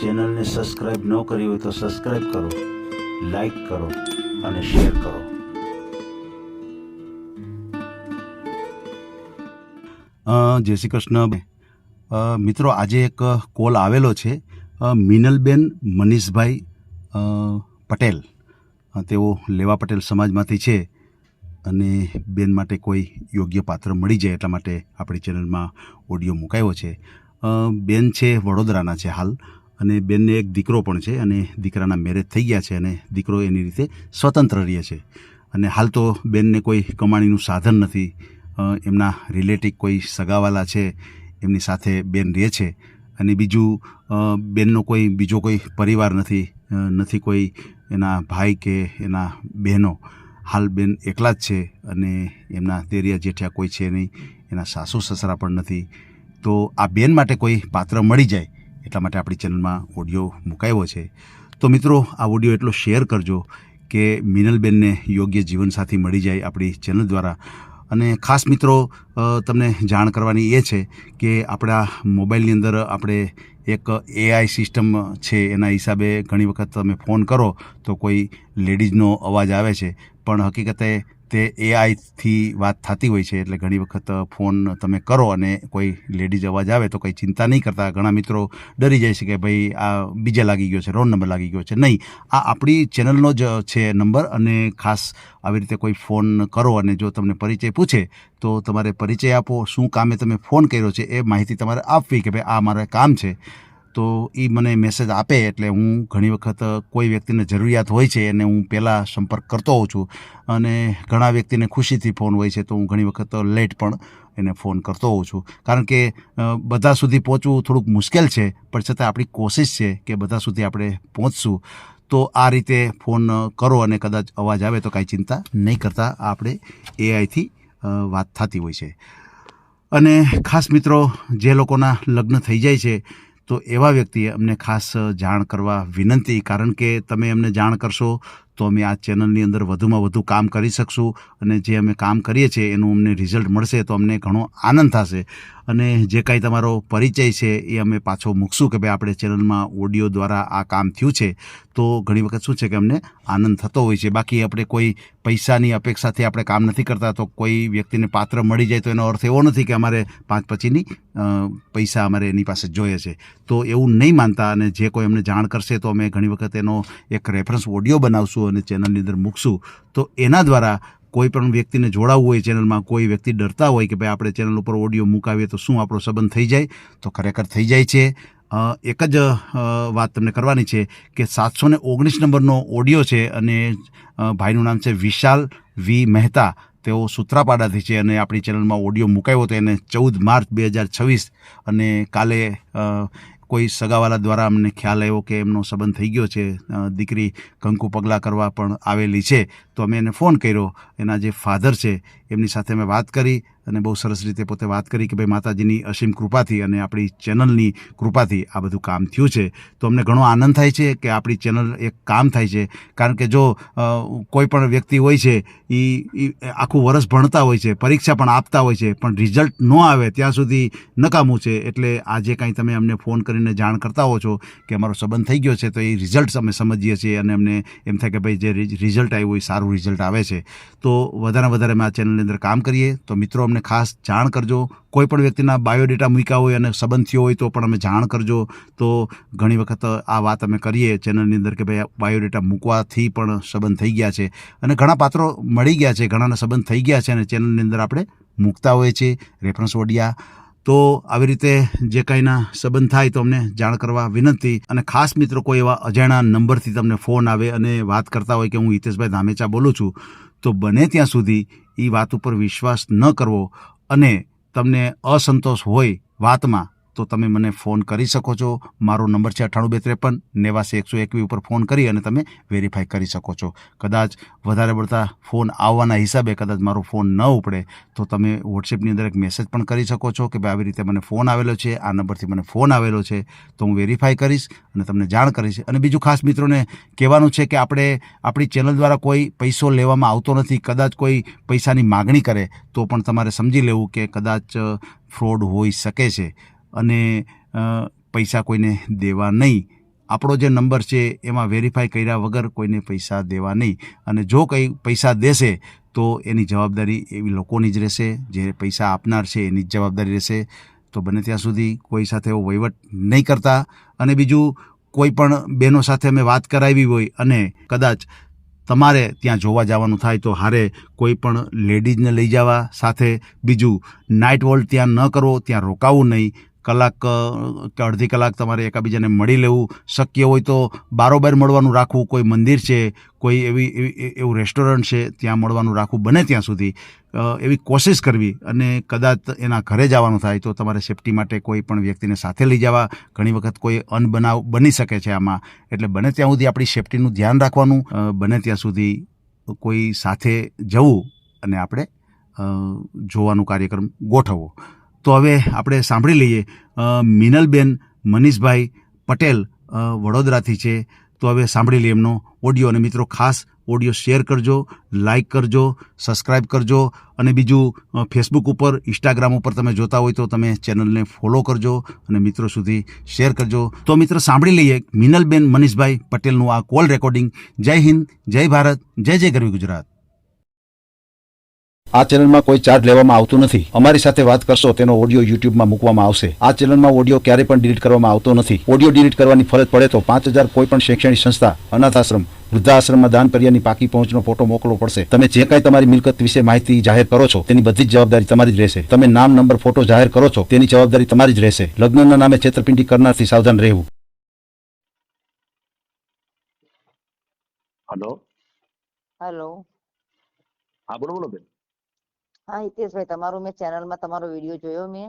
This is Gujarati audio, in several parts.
ચેનલને સબસ્ક્રાઈબ ન કરી હોય તો સબસ્ક્રાઈબ કરો, લાઈક કરો અને શેર કરો. જય શ્રી કૃષ્ણ મિત્રો. આજે એક કોલ આવેલો છે મિનલબેન મનીષભાઈ પટેલ. તેઓ લેવા પટેલ સમાજમાંથી છે અને બેન માટે કોઈ યોગ્ય પાત્ર મળી જાય એટલા માટે આપણી ચેનલમાં ઓડિયો મુકાયો છે. બેન છે વડોદરાના છે હાલ, અને બેનને એક દીકરો પણ છે અને દીકરાના મેરેજ થઈ ગયા છે અને દીકરો એની રીતે સ્વતંત્ર રહે છે. અને હાલ તો બેનને કોઈ કમાણીનું સાધન નથી. એમના રિલેટિવ કોઈ સગાવાલા છે એમની સાથે બેન રહે છે. અને બીજું બેનનો કોઈ બીજો કોઈ પરિવાર નથી કોઈ એના ભાઈ કે એના બહેનો. હાલ બેન એકલા જ છે અને એમના દેરિયા જેઠિયા કોઈ છે નહીં, એના સાસુ સસરા પણ નથી. તો આ બેન માટે કોઈ પાત્ર મળી જાય એટલા માટે આપણી ચેનલમાં ઓડિયો મુકાયો છે. તો મિત્રો, આ ઓડિયો એટલો શેર કરજો કે મિનલબેનને યોગ્ય જીવનસાથી મળી જાય આપણી ચેનલ દ્વારા. અને ખાસ મિત્રો, તમને જાણ કરવાની એ છે કે આપણા મોબાઈલની અંદર આપણે એક AI સિસ્ટમ છે, એના હિસાબે ઘણી વખત તમે ફોન કરો તો કોઈ લેડીઝનો અવાજ આવે છે, પણ હકીકતે તે AIથી વાત થતી હોય છે. એટલે ઘણી વખત ફોન તમે કરો અને કોઈ લેડીઝ અવાજ આવે તો કંઈ ચિંતા નહીં કરતા. ઘણા મિત્રો ડરી જાય છે કે ભાઈ આ બીજા લાગી ગયો છે, રોંગ નંબર લાગી ગયો છે. નહીં, આ આપણી ચેનલનો જ છે નંબર. અને ખાસ આવી રીતે કોઈ ફોન કરો અને જો તમને પરિચય પૂછે તો તમારે પરિચય આપો, શું કામે તમે ફોન કર્યો છે એ માહિતી તમારે આપવી કે ભાઈ આ મારે કામ છે. તો એ મને મેસેજ આપે એટલે હું ઘણી વખત કોઈ વ્યક્તિને જરૂરિયાત હોય છે અને હું પહેલાં સંપર્ક કરતો હોઉં છું. અને ઘણા વ્યક્તિને ખુશીથી ફોન હોય છે તો હું ઘણી વખત લેટ પણ એને ફોન કરતો હોઉં છું. કારણ કે બધા સુધી પહોંચવું થોડુંક મુશ્કેલ છે, પણ છતાં આપણી કોશિશ છે કે બધા સુધી આપણે પહોંચશું. તો આ રીતે ફોન કરો અને કદાચ અવાજ આવે તો કાંઈ ચિંતા નહીં કરતા. આપણે AIથી વાત થતી હોય છે. અને ખાસ મિત્રો, જે લોકોના લગ્ન થઈ જાય છે તો એવા વ્યક્તિએ અમને ખાસ જાણ કરવા વિનંતી. કારણ કે તમે અમને જાણ કરશો તો અમે આ ચેનલની અંદર વધુમાં વધુ કામ કરી શકશું. અને જે અમે કામ કરીએ છીએ એનું અમને રિઝલ્ટ મળશે તો અમને ઘણો આનંદ થશે. અને જે કાંઈ તમારો પરિચય છે એ અમે પાછો મૂકશું કે ભાઈ આપણે ચેનલમાં ઓડિયો દ્વારા આ કામ થયું છે. તો ઘણી વખત શું છે કે અમને આનંદ થતો હોય છે. બાકી આપણે કોઈ પૈસાની અપેક્ષાથી આપણે કામ નથી કરતા. તો કોઈ વ્યક્તિને પાત્ર મળી જાય તો એનો અર્થ એવો નથી કે અમારે 5 પછીની પૈસા અમારે એની પાસે જોઈએ છે. તો એવું નહીં માનતા. અને જે કોઈ અમને જાણ કરશે તો અમે ઘણી વખત એનો એક રેફરન્સ ઓડિયો બનાવશું અને ચેનલની અંદર મૂકશું. તો એના દ્વારા કોઈ પણ વ્યક્તિને જોડાવવું હોય ચેનલમાં, કોઈ વ્યક્તિ ડરતા હોય કે ભાઈ આપણે ચેનલ ઉપર ઓડિયો મુકાવીએ તો શું આપણો સંબંધ થઈ જાય, તો ખરેખર થઈ જાય છે. એક જ વાત તમને કરવાની છે કે 719 નંબરનો ઓડિયો છે અને ભાઈનું નામ છે વિશાલ વી મહેતા. તેઓ સૂત્રાપાડાથી છે અને આપણી ચેનલમાં ઓડિયો મુકાયો હતો એને 14 માર્ચ 2026. અને કાલે કોઈ સગાવાલા દ્વારા અમને ખ્યાલ આવ્યો કે એમનો સંબંધ થઈ ગયો છે, દીકરી કંકુ પગલાં કરવા પણ આવેલી છે. તો અમે એને ફોન કર્યો. એના જે ફાધર છે એમની સાથે અમે વાત કરી અને બહુ સરસ રીતે પોતે વાત કરી કે ભાઈ માતાજીની અસીમ કૃપાથી અને આપણી ચેનલની કૃપાથી આ બધું કામ થયું છે. તો અમને ઘણો આનંદ થાય છે કે આપણી ચેનલ એક કામ થાય છે. કારણ કે જો કોઈ પણ વ્યક્તિ હોય છે એ આખું વર્ષ ભણતા હોય છે, પરીક્ષા પણ આપતા હોય છે, પણ રિઝલ્ટ ન આવે ત્યાં સુધી નકામું છે. એટલે આજે કાંઈ તમે અમને ફોન કરીને જાણ કરતા હો છો કે અમારો સંબંધ થઈ ગયો છે તો એ રિઝલ્ટ અમે સમજીએ છીએ અને અમને એમ થાય કે ભાઈ જે રિઝલ્ટ આવ્યું એ સારું રિઝલ્ટ આવે છે. તો વધારે વધારે અમે આ ચેનલની અંદર કામ કરીએ. તો મિત્રો, અમને ખાસ જાણ કરજો. કોઈ પણ વ્યક્તિના બાયોડેટા મૂક્યા હોય અને સંબંધ થયો હોય તો પણ અમે જાણ કરજો. તો ઘણી વખત આ વાત અમે કરીએ ચેનલની અંદર કે ભાઈ બાયોડેટા મૂકવાથી પણ સંબંધ થઈ ગયા છે અને ઘણા પાત્રો મળી ગયા છે, ઘણાના સંબંધ થઈ ગયા છે અને ચેનલની અંદર આપણે મૂકતા હોઈએ છીએ રેફરન્સ ઓડિયા. તો આવી રીતે જે કાંઈના સંબંધ થાય તો અમને જાણ કરવા વિનંતી. અને ખાસ મિત્રો, કોઈ એવા અજાણ્યા નંબરથી તમને ફોન આવે અને વાત કરતા હોય કે હું હિતેશભાઈ ધામેચા બોલું છું, તો બને ત્યાં સુધી એ વાત ઉપર વિશ્વાસ ન કરવો. અને તમને અસંતોષ હોય વાતમાં તો તમે મને ફોન કરી શકો છો. મારો નંબર છે 9823598121 ઉપર ફોન કરી અને તમે વેરીફાઈ કરી શકો છો. કદાચ વધારે પડતા ફોન આવવાના હિસાબે કદાચ મારો ફોન ન ઉપડે તો તમે વોટ્સએપની અંદર એક મેસેજ પણ કરી શકો છો કે ભાઈ આવી રીતે મને ફોન આવેલો છે, આ નંબરથી મને ફોન આવેલો છે. તો હું વેરીફાઈ કરીશ અને તમને જાણ કરીશ. અને બીજું ખાસ મિત્રોને કહેવાનું છે કે આપણે આપણી ચેનલ દ્વારા કોઈ પૈસો લેવામાં આવતો નથી. કદાચ કોઈ પૈસાની માગણી કરે તો પણ તમારે સમજી લેવું કે કદાચ ફ્રોડ હોઈ શકે છે. અને પૈસા કોઈને દેવા નહીં. આપણો જે નંબર છે એમાં વેરીફાઈ કર્યા વગર કોઈને પૈસા દેવા નહીં. અને જો કંઈ પૈસા દેશે તો એની જવાબદારી એવી લોકોની જ રહેશે, જે પૈસા આપનાર છે એની જ જવાબદારી રહેશે. તો બને ત્યાં સુધી કોઈ સાથે એવો વહીવટ નહીં કરતા. અને બીજું, કોઈ પણ બહેનો સાથે અમે વાત કરાવી હોય અને કદાચ તમારે ત્યાં જોવા જવાનું થાય તો હારે કોઈ પણ લેડીઝને લઈ જવા સાથે. બીજું, નાઇટ વોલ્ટ ત્યાં ન કરવો, ત્યાં રોકાવું નહીં. કલાક કે અડધી કલાક તમારે એકાબીજાને મળી લેવું. શક્ય હોય તો બારોબાર મળવાનું રાખવું. કોઈ મંદિર છે, કોઈ એવું રેસ્ટોરન્ટ છે, ત્યાં મળવાનું રાખવું બને ત્યાં સુધી. એવી કોશિશ કરવી. અને કદાચ એના ઘરે જવાનું થાય તો તમારે સેફટી માટે કોઈ પણ વ્યક્તિને સાથે લઈ જવા. ઘણી વખત કોઈ અનબનાવ બની શકે છે આમાં, એટલે બને ત્યાં સુધી આપણી સેફટીનું ધ્યાન રાખવાનું. બને ત્યાં સુધી કોઈ સાથે જવું અને આપણે જોવાનું કાર્યક્રમ ગોઠવવો. તો હવે આપણે સાંભળી લઈએ. મિનલબેન મનીષભાઈ પટેલ વડોદરાથી છે. તો હવે સાંભળી લઈએ એમનો ઓડિયો. અને મિત્રો, ખાસ ઓડિયો શેર કરજો, લાઈક કરજો, સબસ્ક્રાઈબ કરજો. અને બીજું, ફેસબુક ઉપર, ઇન્સ્ટાગ્રામ ઉપર તમે જોતા હોય તો તમે ચેનલને ફોલો કરજો અને મિત્રો સુધી શેર કરજો. તો મિત્રો, સાંભળી લઈએ મિનલબેન મનીષભાઈ પટેલનું આ કોલ રેકોર્ડિંગ. જય હિન્દ, જય ભારત, જય જય ગરવી ગુજરાત. આ ચેનલમાં કોઈ ચાર્જ લેવામાં આવતો નથી. અમારી સાથે વાત કરશો તેનો ઓડિયો યુટ્યુબમાં મૂકવામાં આવશે. આ ચેનલમાં ઓડિયો ક્યારે પણ ડિલીટ કરવામાં આવતો નથી. ઓડિયો ડિલીટ કરવાની ફરજ પડે તો 5,000 કોઈ પણ શૈક્ષણિક સંસ્થા, અનાથાશ્રમ, વૃદ્ધાશ્રમમાં દાન કર્યાની પાકી પહોંચનો ફોટો મોકલવો પડશે. તમે જે કાંઈ તમારી મિલકત વિશે માહિતી જાહેર કરો છો તેની બધી જ જવાબદારી તમારી જ રહેશે. તમે નામ, નંબર, ફોટો જાહેર કરો છો તેની જવાબદારી તમારી જ રહેશે. લગ્નના નામે છેતરપિંડી કરનારથી સાવધાન રહેવું. હલો. હેલો. હા, બોલો બોલો બેન. હા, હિતેશભાઈ, તમારું મેં ચેનલમાં તમારો વિડીયો જોયો. મેં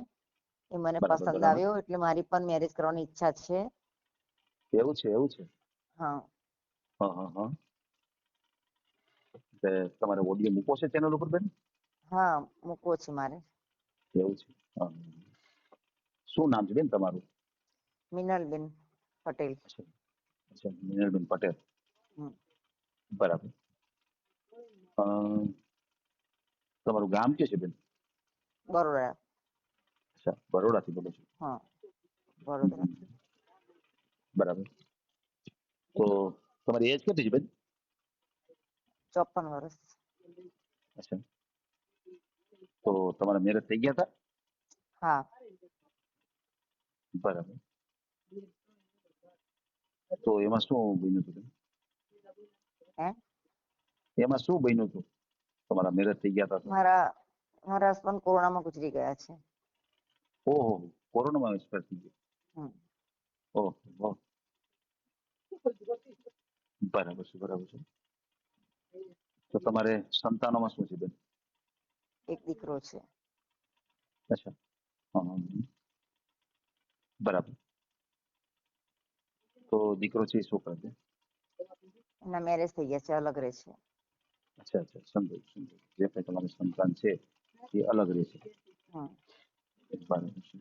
એ મને બરાબર, પસંદ બરાબર. આવ્યો, એટલે મારી પણ મેરેજ કરવાની ઈચ્છા છે. એવું છે, એવું છે. હા. હા, હા, હા. એટલે તમારે ઓડિયો મૂકો છે ચેનલ ઉપર બેન? હા, મૂકવો છે મારે. એવું છે. હા. શું નામ છે બેન તમારું? મિનલબેન પટેલ. અચ્છા, અચ્છા, મિનલબેન પટેલ. હમ. બરાબર. અ, તમારું ગામ કયું છે બેન? બરોડા. અચ્છા, બરોડાથી બોલો છો. હા, હમ, વડોદરા. હમ. બરાબર. તો તમારી એજ કેટલી છે બેન? 54 વર્ષ. અચ્છા. તો તમારા મેરેજ થઈ ગયા હતા? હા. બરાબર. તો એમાં શું બન્યું હતું બેન? હે? એમાં શું બન્યું હતું? તમારા મેરેજ થઈ ગયા હતા તો? મારા હસબન્ડ કોરોનામાં ગુજરી ગયા છે. ઓહો, કોરોનામાં એક્સપાયર થઈ ગયા. હમ. ઓહો, ઓહો. બરાબર છે, બરાબર છે. તો તમારે સંતાનોમાં શું છે બેન? એક દીકરો છે. અચ્છા. હા, હા. બરાબર. તો દીકરો છે એ શું કરે છે? એના મેરેજ થઈ ગયા છે, અલગ રહે છે. અચ્છા, અચ્છા, સમજાયું, સમજાયું. જે કંઈ તમારું સંતાન છે એ અલગ રહે છે. હમ. બરાબર છે.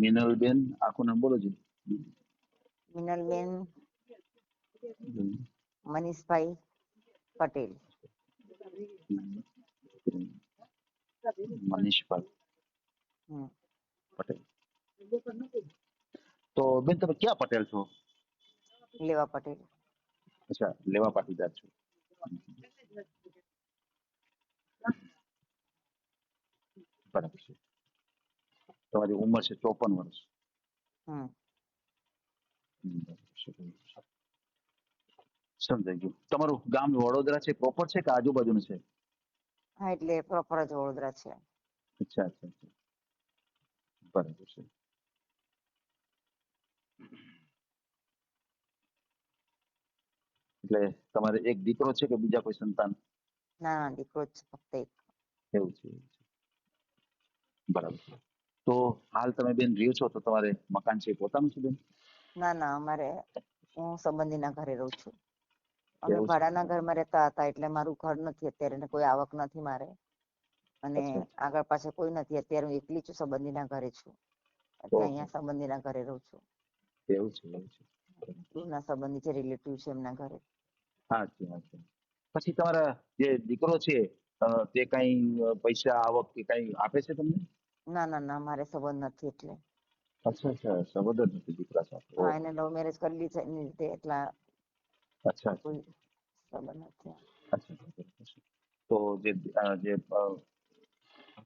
મિનલબેન, આખું નામ બોલો જી. મિનલબેન હમ. મનીષભાઈ પટેલ. મનીષભાઈ હમ. પટેલ. તો બેન, તમે ક્યાં પટેલ છો? લેવા પટેલ. અચ્છા, લેવા પાટીદાર છો. બરાબર છે. તમારી ઉંમર છે 54 વર્ષ. હમ. બરાબર છે, બરાબર છે. સમજાઈ ગયું. તમારું ગામ વડોદરા છે પ્રોપર છે કે આજુબાજુનું છે? હા, એટલે પ્રોપર જ વડોદરા છે. અચ્છા, અચ્છા, અચ્છા. બરાબર છે. એટલે તમારે એક દીકરો છે કે બીજા કોઈ સંતાન? ના, ના, દીકરો જ છે, ફક્ત એક. એવું છે, એવું છે. બરાબર છે. તો હાલ તમે બેન રહ્યો છો તો તમારે મકાન છે એ પોતાનું છે બેન? ના, ના, હું સંબંધીના ઘરે રહું છું. અમે એવું છે. ભાડાના ઘરમાં રહેતા હતા, એટલે મારું ઘર નથી અત્યારે, ને કોઈ આવક નથી મારે, અને અચ્છા. આગળ પાછળ કોઈ નથી. અત્યારે હું એકલી છું, સંબંધીના ઘરે છું, એટલે ઓહો, અહીંયા સંબંધીના ઘરે રહું છું. એવું છે, એવું છે. દૂરના સંબંધી છે, રિલેટિવ છે, એમના ઘરે. હા, છે, હા, છે. પછી તમારા જે દીકરો છે તે કઈ પૈસા આવક કે કઈ આપે છે તમને? ના, ના, ના, મારે સંબંધ નથી એટલે. અચ્છા, સંબંધ જ નથી દીકરા સાથે. હા, ઓહો. એને લવ મેરેજ કરેલી છે એની રીતે, એટલા અચ્છા. કોઈ સંબંધ નથી. અચ્છા. તો જે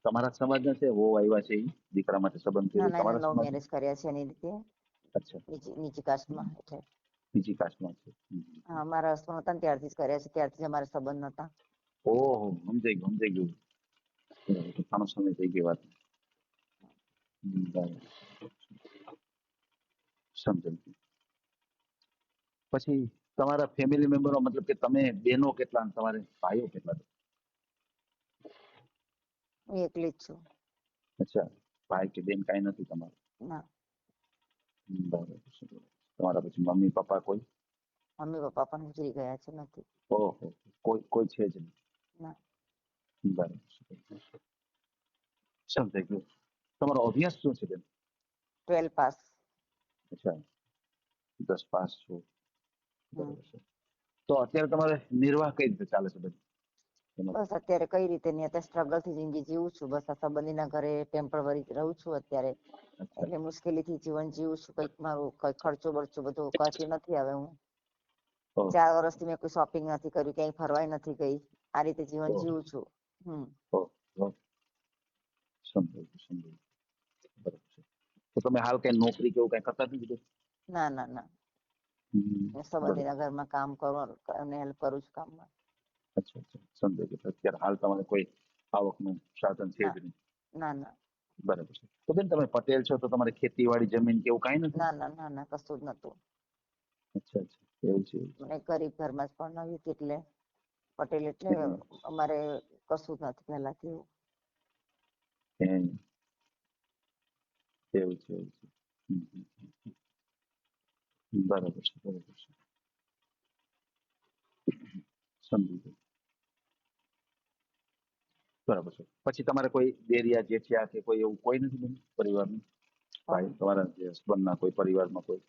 તમારા સમાજના છે વહુ આવ્યા છે ઈ દીકરા માટે સંબંધ ના કર્યો ના, એને તમારા લવ સમાજ? મેરેજ કર્યા છે એની રીતે, અચ્છા, નીચી કાસ્ટમાં. એટલે બીજી કાસ્ટમાં છે. હા, મારા હસબન્ડ હતા ને ત્યારથી જ કર્યા છે, ત્યારથી જ અમારે સંબંધ નતા. ઓહો, સમજાઈ ગયું. બરાબર, ઘણો સમય થઈ ગઈ વાત. બરાબર. સમજાઈ ગયું. પછી તમારા ફેમિલી મેમ્બરો, મતલબ કે તમે બેનો કેટલા અને તમારે ભાઈઓ કેટલા છે? હું એકલી જ છું. અચ્છા, ભાઈ કે બેન કાંઈ નથી તમારે? ના, બરાબર છે. તમારા પછી મમ્મી પપ્પા કોઈ? મમ્મી પપ્પા પણ ગુજરી ગયા છે, નથી. ઓહો, કોઈ છે જ નહીં. ના, બરાબર છે. સમજાઈ ગયું. તમારો અભ્યાસ શું છે બેન? 12 પાસ. અચ્છા, 10 પાસ છો. હમ. બરાબર છે. તો અત્યારે તમારે નિર્વાહ કઈ રીતે ચાલે છે બેન? બસ અત્યારે કઈ રીતે નહીં, અત્યારે સ્ટ્રગલ થી જિંદગી જીવું છું. બસ આ સંબંધીના ઘરે ટેમ્પરરી રહું છું અત્યારે, અચ્છા. એટલે મુશ્કેલીથી જીવન જીવું છું. કઈક મારું કઈ ખર્ચો બરચો બધું કરતી નથી હવે હું. ઓહ, 4 વર્ષથી મેં કોઈ શોપિંગ નથી કર્યું, ક્યાંય ફરવાય નથી ગઈ. આ રીતે જીવન ઓહ, જીવું છું. ઓહ, ઓહ. સમજાઈ ગયું. બરાબર છે. તો તમે હાલ કઈ નોકરી કે એવું કઈ કરતા નથી બેન? ના ના ના, મેં બરાબર. સંબંધીના ઘરમાં કામ કરું અને હેલ્પ કરું છું કામમાં. અચ્છા. સમજાઈ ગયું. અત્યારે હાલ તમારે કોઈ આવકનું સાધન છે ના જ નહીં. ના ના બરાબર છે. તો બેન તમે પટેલ છો તો તમારે ખેતીવાડી જમીન કે એવું કાંઈ નથી? ના ના ના ના, કશું જ નતું. અચ્છા. એવું છે. મને ગરીબ ઘરમાં જ પરણાવી હતી, એટલે પટેલ એટલે હમ. અમારે કશું જ નથી પહેલાથી એવું. એમ. એવું છે. હમ. બરાબર છે. સમજી ગયું. બરાબર છે. પછી તમારે કોઈ દેરિયા જેઠિયા કે કોઈ એવું કોઈ નથી બેન પરિવારનું? ભાઈ પણ તમારા જે હસબન્ડના કોઈ પરિવારમાં કોઈ?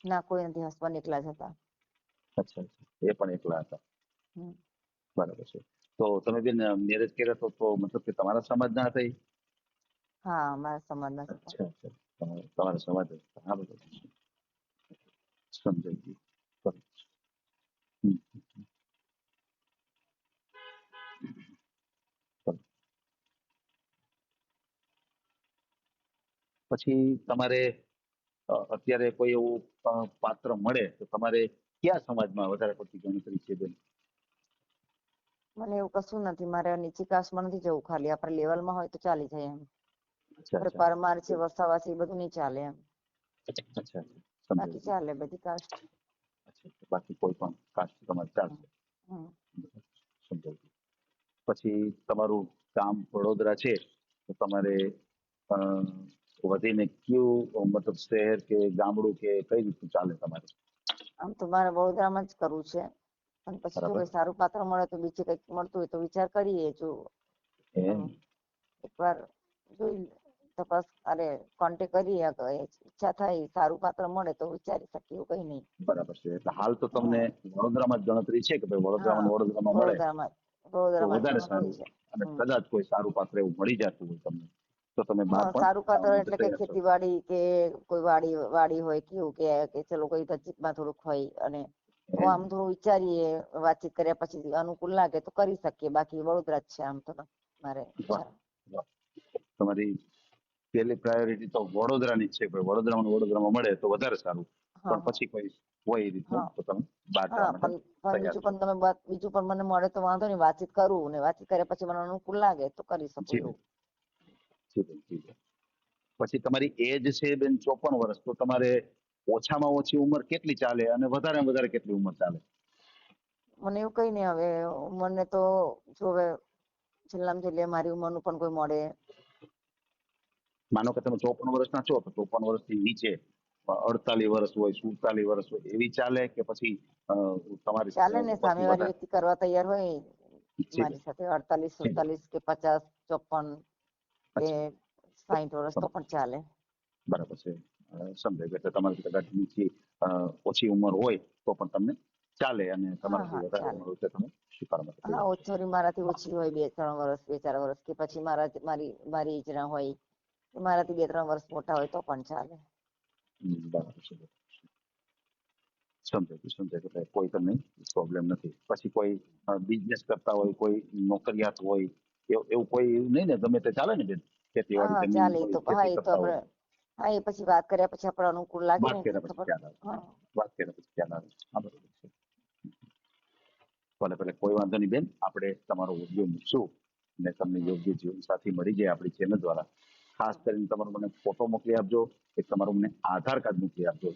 ના, કોઈ નથી. હસબન્ડ એકલા જ હતા. અચ્છા. એ પણ એકલા હતા. હમ. બરાબર છે. તો તમે બેન મેરેજ કર્યા તો મતલબ કે તમારા સમાજના હતા ઈ? હા, અમારા સમાજના જ હતા. અચ્છા. તમારા સમાજ હતા. હા, બરાબર છે. સમજાઈ ગયું. બરાબર છે. હમ. બરાબર. પછી તમારે અત્યારે કોઈ એવું પાત્ર મળે તો તમારે કયા સમાજમાં વધારે પડતી ગણતરી છે બેન? મને એવું કશું નથી, મારે નીચી કાસ્ટમાં નથી જવું. ખાલી આપણે લેવલમાં હોય તો ચાલી જાય એમ. આપણે અચ્છા. પરમાર છે, વસાવા છે, એ બધું નહીં ચાલે એમ. અચ્છા. સમજાઈ બાકી ગયું. ચાલે બધી કાસ્ટ. અચ્છા. બાકી કોઈ પણ કાસ્ટ તમારે ચાલશે. હમ. સમજાઈ ગયું. પછી તમારું ગામ વડોદરા છે તો તમારે અ, વધીને કયું મતલબ શહેર કે ગામડું કે કઈ રીતનું ચાલે તમારે? આમ તો મારે વડોદરામાં જ કરવું છે, પણ પછી જો બરાબર. કોઈ સારું પાત્ર મળે તો બીજે કંઈક મળતું હોય તો વિચાર કરીએ. જો એમ. એકવાર જોઈ તપાસ, અરે કોન્ટેક્ટ કરીએ, ઈચ્છા થાય સારું પાત્ર મળે તો વિચારી શકીએ, એવું કઈ નહીં. બરાબર છે. એટલે હાલ તો તમને હા વડોદરામાં જ ગણતરી છે કે ભાઈ હા, વડોદરામાં મળે વડોદરામાં તો વડોદરામાં જ વધારે ગણતરી સારું. છે. અને હમ. કદાચ કોઈ સારું પાત્ર એવું મળી જતું હોય તમને તો તમે બહાર હા, પણ સારું પાત્ર જવા માટે એટલે કે તૈયાર છો? ખેતીવાડી કે કોઈ વાડી હોય, કેવું કે ચલો કોઈ નજીકમાં થોડુંક હોય, અને તો એમ. આમ થોડું વિચારીએ, વાતચીત કર્યા પછી અનુકૂળ લાગે તો કરી શકીએ. બાકી વડોદરા જ છે આમ તો મારે વાહ, ઈચ્છા. વાહ. તમારી પહેલી પ્રાયોરિટી તો વડોદરાની જ છે. ભાઈ વડોદરામાં મળે તો વધારે સારું. હા પણ હા પછી કોઈ હોય એ રીતનું હા તો તમે બહાર જવા હા, માટે પણ તૈયાર બીજું છો. પણ બીજું પણ મને મળે તો વાંધો નહીં, વાતચીત કરું, ને વાતચીત કર્યા પછી મને અનુકૂળ લાગે તો કરી શકું જી બેન. એવું. જી બેન. પછી તમારી એજ છે બેન 54 વર્ષ, તો તમારે ઓછામાં ઓછી ઉંમર કેટલી ચાલે અને વધારેમાં વધારે કેટલી ઉંમર ચાલે? મને એવું કઈ નહીં, હવે ઉંમરને તો જો હવે છેલ્લામાં છેલ્લે મારી ઉંમરનું પણ કોઈ મળે. માનો કે તમે 54 વર્ષના છો તો 54 વર્ષથી નીચે 48 વર્ષ હોય, 47 વર્ષ હોય, એવી ચાલે કે પછી તમારી ચાલે ને, ઉપરથી સામેવાળી વધારે? વ્યક્તિ કરવા તૈયાર હોય જી બેન. મારી સાથે 48, જી બેન. 47 કે 50, 54 કે અચ્છા. 60 વર્ષ તો પણ ચાલે. બરાબર છે. સમજાય ગયું. એટલે તમારી કદાચ નીચી ઓછી ઉંમર હોય તો પણ તમને ચાલે અને હા તમારાથી હા વધારે ચાલે. ઉંમર હોય તો તમે સ્વીકારવા માટે હા, તૈયાર છો. થોડી મારાથી ઓછી હોય, 2-3 વર્ષ, 2-4 વર્ષ, કે પછી મારી એજ ના હોય મારાથી 2-3 વર્ષ મોટા હોય તો પણ ચાલે. બરાબર છે. સમજાય કે કોઈ તમને પ્રોબ્લેમ નથી. પછી કોઈ બિઝનેસ કરતા હોય, કોઈ નોકરિયાત હોય, એવું કોઈ નહીં ને? ગમે તે ચાલે ને બેન? ખેતીવાડી હા જમીન ચાલે. હોય, તો ખેતી એ તો કરતા હોય. આપણે એ પછી વાત કર્યા પછી આપણે અનુકૂળ લાગે વાત ને કર્યા એટલે પછી ખબર. ખ્યાલ આવે. હા વાત કર્યા પછી ખ્યાલ આવે. હા, બરાબર છે. ભલે કોઈ વાંધો નહીં બેન, આપણે તમારો ઓડિયો મૂકશું અને તમને યોગ્ય જીવનસાથી મળી જાય આપણી ચેનલ દ્વારા. ખાસ કરીને તમારો મને ફોટો મોકલી આપજો, એક તમારું મને આધાર કાર્ડ મોકલી આપજો.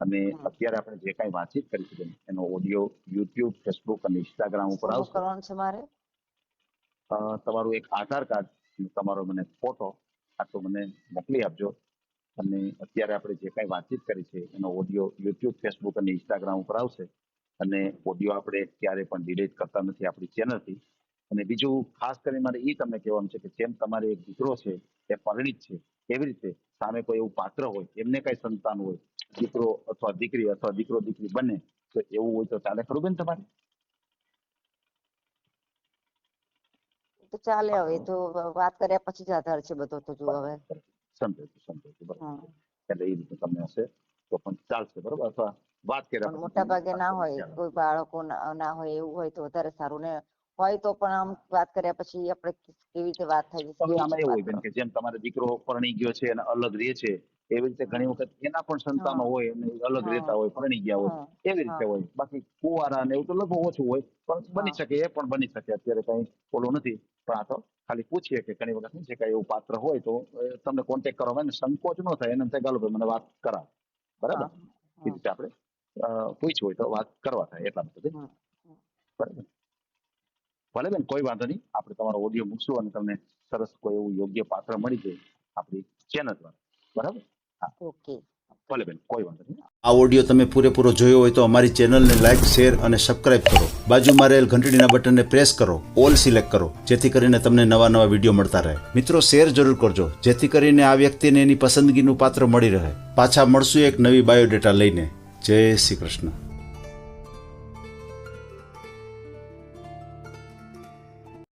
અને અત્યારે આપણે જે કાંઈ વાતચીત કરી છે એનો ઓડિયો યુટ્યુબ, ફેસબુક અને ઇન્સ્ટાગ્રામ ઉપર શું આવશે. કરવાનું છે મારે? તમારું એક આધાર કાર્ડ અને તમારો મને ફોટો આટલું મને મોકલી આપજો. અને અત્યારે આપણે જે કાંઈ વાતચીત કરી છે એનો ઓડિયો યુટ્યુબ, ફેસબુક અને ઇન્સ્ટાગ્રામ ઉપર આવશે. અને ઓડિયો આપણે ક્યારે પણ ડિલીટ કરતા નથી આપણી ચેનલથી. અને બીજું ખાસ કરીને મારે એ તમને કહેવાનું છે કે જેમ તમારે એક દીકરો છે એ પરિણીત છે, એવી રીતે સામે કોઈ એવું પાત્ર હોય, એમને કઈ સંતાન હોય, દીકરો અથવા દીકરી અથવા દીકરો દીકરી બને, તો એવું હોય તો ચાલે ખરું બેન તમારે? તો ચાલે. હવે તો વાત કર્યા પછી જ આધાર છે બધો. તો જો હવે સમજાય બરાબર. હા. એટલે એ રીતે તમને હશે તો પણ ચાલશે, બરાબર? અથવા વાત કર્યા પણ પછી મોટા તમને ભાગે વાત ના કરવાનો હોય, ખ્યાલ આવે. કોઈ બાળકો ના હોય એવું હોય તો વધારે સારું. ને હોય તો પણ આમ વાત કર્યા પછી આપણે કેવી રીતે વાત થાય છે, હવે કેવી આમાં રીતે એવું વાત હોય બેન કરો. કે જેમ તમારે દીકરો પરણી ગયો છે અને અલગ રહે છે, એવી રીતે ઘણી વખત એના પણ સંતાનો હા હોય અને અલગ હા રહેતા હોય, પરણી ગયા હોય, હા એવી રીતે હા હોય. બાકી કુંવારા ને એવું તો લગભગ ઓછું હોય, પણ બની હા શકે, એ પણ બની શકે. અત્યારે કઈ ઓલું નથી, પણ આ તો ખાલી પૂછીએ કે ઘણી વખત શું છે કે એવું પાત્ર હોય તો તમને કોન્ટેક્ટ કરવામાં એને સંકોચ ન થાય. એને એમ થાય ગાલો ભાઈ મને વાત કરાવ, બરાબર? હા એ રીતે આપણે પૂછ્યું હોય તો વાત કરવા થાય એટલા માટે. હા બરાબર. ભલે બેન, કોઈ વાંધો નહીં. આપણે તમારો ઓડિયો મૂકશું અને તમને સરસ કોઈ એવું યોગ્ય પાત્ર મળી જાય આપણી ચેનલ દ્વારા. બરાબર? હા, ઓકે. ભલે બેન, કોઈ વાંધો નહીં. આ ઓડિયો તમે પૂરેપૂરો જોયો હોય તો અમારી ચેનલને લાઇક, શેર અને સબસ્ક્રાઇબ કરો. બાજુમાં રહેલ ઘંટડીના બટનને પ્રેસ કરો, ઓલ સિલેક્ટ કરો, જેથી કરીને તમને નવા વિડીયો મળતા રહે. મિત્રો, શેર જરૂર કરજો, જેથી કરીને આ વ્યક્તિને એની પસંદગીનું પાત્ર મળી રહે. પાછા મળશું એક નવી બાયોડેટા લઈને. જય શ્રી કૃષ્ણ.